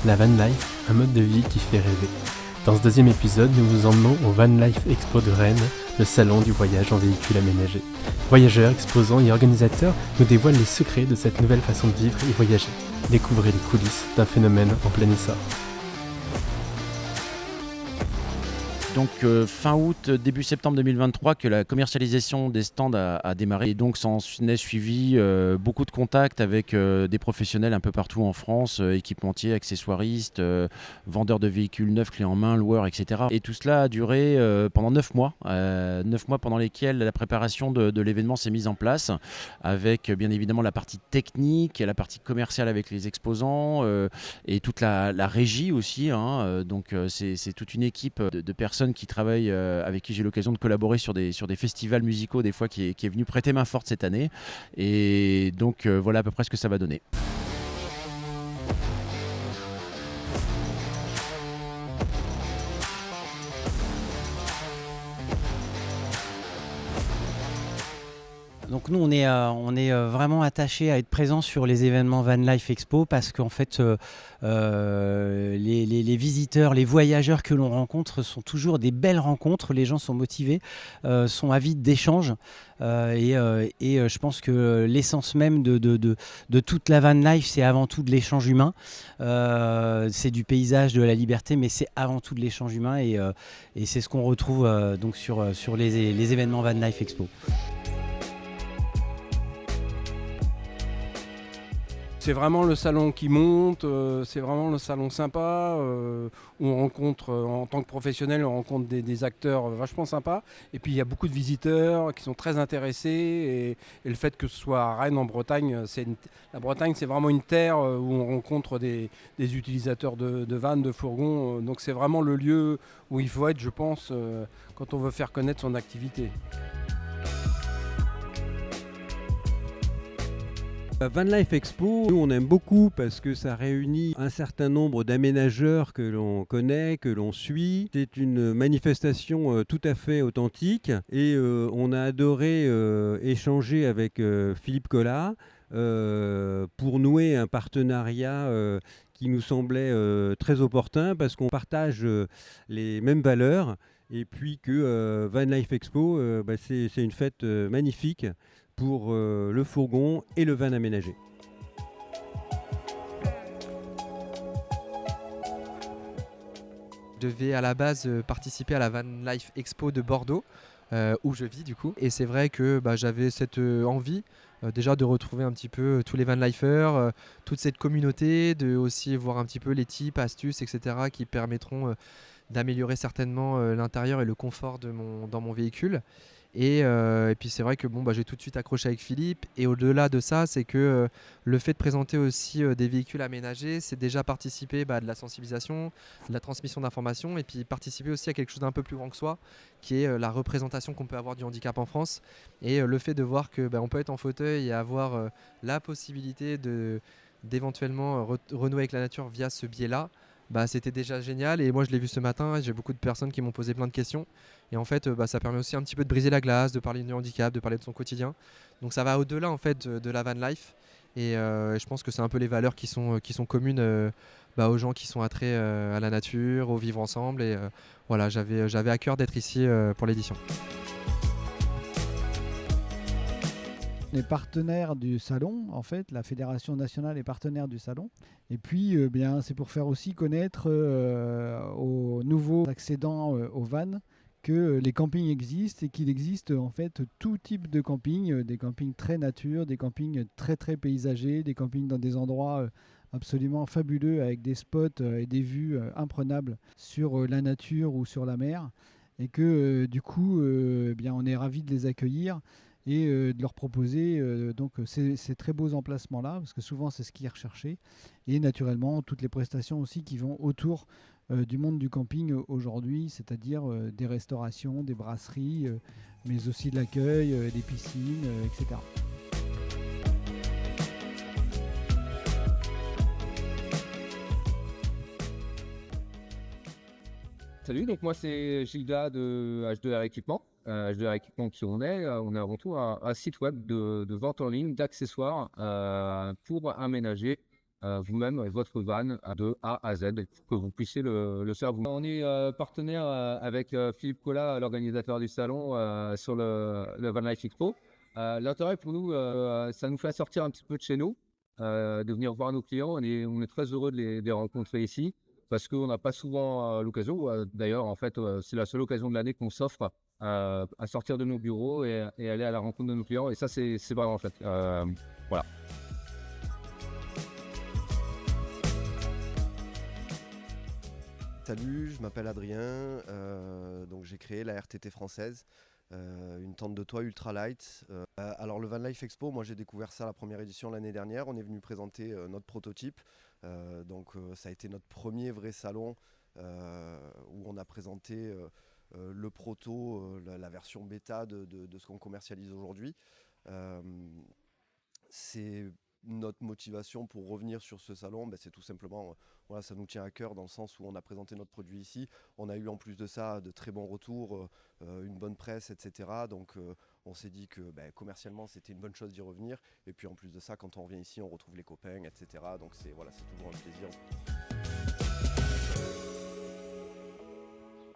La van life, un mode de vie qui fait rêver. Dans ce deuxième épisode, nous vous emmenons au Van Life Expo de Rennes, le salon du voyage en véhicule aménagé. Voyageurs, exposants et organisateurs nous dévoilent les secrets de cette nouvelle façon de vivre et voyager. Découvrez les coulisses d'un phénomène en plein essor. Donc fin août, début septembre 2023 que la commercialisation des stands a démarré et donc s'en est suivi beaucoup de contacts avec des professionnels un peu partout en France, équipementiers, accessoiristes, vendeurs de véhicules neufs, clés en main, loueurs, etc. Et tout cela a duré pendant 9 mois, 9 mois pendant lesquels la préparation de l'événement s'est mise en place avec bien évidemment la partie technique, la partie commerciale avec les exposants et toute la régie aussi. Donc c'est toute une équipe de personnes qui travaillent, avec qui j'ai l'occasion de collaborer sur des festivals musicaux des fois qui est venu prêter main forte cette année. Et donc voilà à peu près ce que ça va donner. Donc nous, on est vraiment attachés à être présents sur les événements Van Life Expo parce qu'en fait, les visiteurs, les voyageurs que l'on rencontre sont toujours des belles rencontres. Les gens sont motivés, sont avides d'échanges. Et je pense que l'essence même de toute la Van Life, c'est avant tout de l'échange humain. C'est du paysage, de la liberté, mais c'est avant tout de l'échange humain. Et c'est ce qu'on retrouve donc sur les événements Van Life Expo. C'est vraiment le salon qui monte, c'est vraiment le salon sympa, où on rencontre, en tant que professionnel, on rencontre des acteurs vachement sympas. Et puis il y a beaucoup de visiteurs qui sont très intéressés. Et le fait que ce soit à Rennes en Bretagne, la Bretagne c'est vraiment une terre où on rencontre des utilisateurs de vannes, de fourgons. Donc c'est vraiment le lieu où il faut être, je pense, quand on veut faire connaître son activité. Van Life Expo, nous on aime beaucoup parce que ça réunit un certain nombre d'aménageurs que l'on connaît, que l'on suit. C'est une manifestation tout à fait authentique et on a adoré échanger avec Philippe Collat pour nouer un partenariat qui nous semblait très opportun parce qu'on partage les mêmes valeurs et puis que Van Life Expo, c'est une fête magnifique pour le fourgon et le van aménagé. Je devais à la base participer à la Van Life Expo de Bordeaux, où je vis du coup. Et c'est vrai que j'avais cette envie déjà de retrouver un petit peu tous les van lifers, toute cette communauté, de aussi voir un petit peu les tips, astuces, etc. qui permettront d'améliorer certainement l'intérieur et le confort dans mon véhicule. Et puis c'est vrai que j'ai tout de suite accroché avec Philippe. Et au-delà de ça, c'est que le fait de présenter aussi des véhicules aménagés, c'est déjà participer de la sensibilisation, de la transmission d'informations, et puis participer aussi à quelque chose d'un peu plus grand que soi, qui est la représentation qu'on peut avoir du handicap en France. Et le fait de voir que on peut être en fauteuil et avoir la possibilité d'éventuellement renouer avec la nature via ce biais-là, c'était déjà génial. Et moi je l'ai vu ce matin et j'ai beaucoup de personnes qui m'ont posé plein de questions. Et en fait ça permet aussi un petit peu de briser la glace, de parler du handicap, de parler de son quotidien. Donc ça va au-delà en fait de la van life. Et je pense que c'est un peu les valeurs qui sont communes aux gens qui sont attraits à la nature, au vivre ensemble. Et voilà, j'avais à cœur d'être ici pour l'édition. On est partenaire du salon, en fait, la Fédération nationale est partenaire du salon. Et puis, c'est pour faire aussi connaître aux nouveaux accédants aux vannes que les campings existent et qu'il existe en fait tout type de camping, des campings très nature, des campings très très paysagers, des campings dans des endroits absolument fabuleux avec des spots et des vues imprenables sur la nature ou sur la mer. Et que du coup, on est ravis de les accueillir et de leur proposer ces très beaux emplacements-là, parce que souvent c'est ce qui est recherché, et naturellement toutes les prestations aussi qui vont autour du monde du camping aujourd'hui, c'est-à-dire des restaurations, des brasseries, mais aussi de l'accueil, des piscines, etc. Salut, donc moi c'est Gilda de H2R Équipement. H2R Équipement qui on est avant tout un site web de vente en ligne d'accessoires pour aménager vous-même votre van de A à Z, que vous puissiez le faire vous. On est partenaire avec Philippe Collat, l'organisateur du salon, sur le Van Life Expo. L'intérêt pour nous, ça nous fait sortir un petit peu de chez nous, de venir voir nos clients. On est très heureux de les rencontrer ici parce qu'on n'a pas souvent l'occasion. D'ailleurs, en fait, c'est la seule occasion de l'année qu'on s'offre à sortir de nos bureaux et aller à la rencontre de nos clients. Et ça, c'est vraiment en fait. Voilà. Salut, je m'appelle Adrien, donc j'ai créé la RTT française, une tente de toit ultralight. Alors le Van Life Expo, moi j'ai découvert ça la première édition l'année dernière, on est venu présenter notre prototype, donc ça a été notre premier vrai salon où on a présenté le proto, la version bêta de ce qu'on commercialise aujourd'hui. C'est notre motivation pour revenir sur ce salon, c'est tout simplement, voilà, ça nous tient à cœur dans le sens où on a présenté notre produit ici. On a eu en plus de ça de très bons retours, une bonne presse, etc. Donc on s'est dit que commercialement c'était une bonne chose d'y revenir. Et puis en plus de ça, quand on revient ici, on retrouve les copains, etc. Donc c'est toujours un plaisir.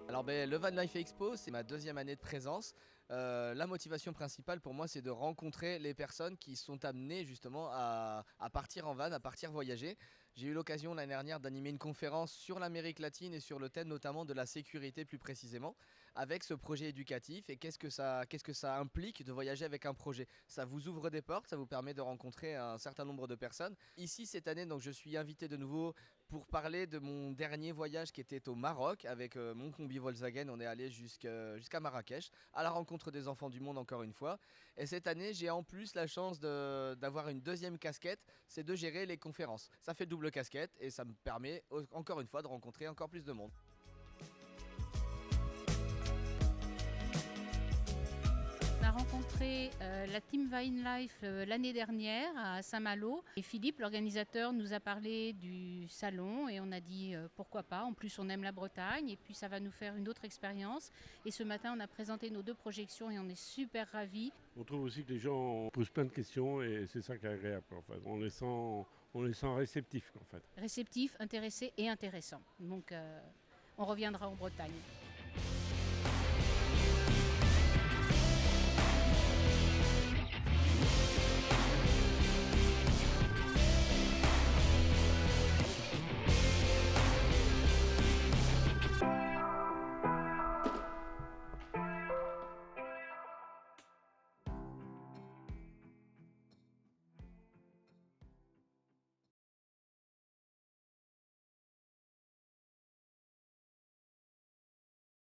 Alors le Van Life Expo, c'est ma deuxième année de présence. La motivation principale pour moi, c'est de rencontrer les personnes qui sont amenées justement à partir en van, à partir voyager. J'ai eu l'occasion l'année dernière d'animer une conférence sur l'Amérique latine et sur le thème notamment de la sécurité plus précisément, avec ce projet éducatif. Et qu'est-ce que ça implique de voyager avec un projet? Ça vous ouvre des portes, ça vous permet de rencontrer un certain nombre de personnes. Ici cette année, donc, je suis invité de nouveau pour parler de mon dernier voyage qui était au Maroc avec mon combi Volkswagen. On est allé jusqu'à Marrakech à la rencontre des enfants du monde encore une fois. Et cette année, j'ai en plus la chance d'avoir une deuxième casquette, c'est de gérer les conférences. Ça fait double casquette et ça me permet encore une fois de rencontrer encore plus de monde. On a rencontré la Team Vinelife l'année dernière à Saint-Malo et Philippe, l'organisateur, nous a parlé du salon et on a dit pourquoi pas. En plus, on aime la Bretagne et puis ça va nous faire une autre expérience. Et ce matin, on a présenté nos 2 projections et on est super ravis. On trouve aussi que les gens posent plein de questions et c'est ça qui est agréable. En fait. On les sent réceptifs. En fait. Réceptifs, intéressés et intéressants. Donc, on reviendra en Bretagne.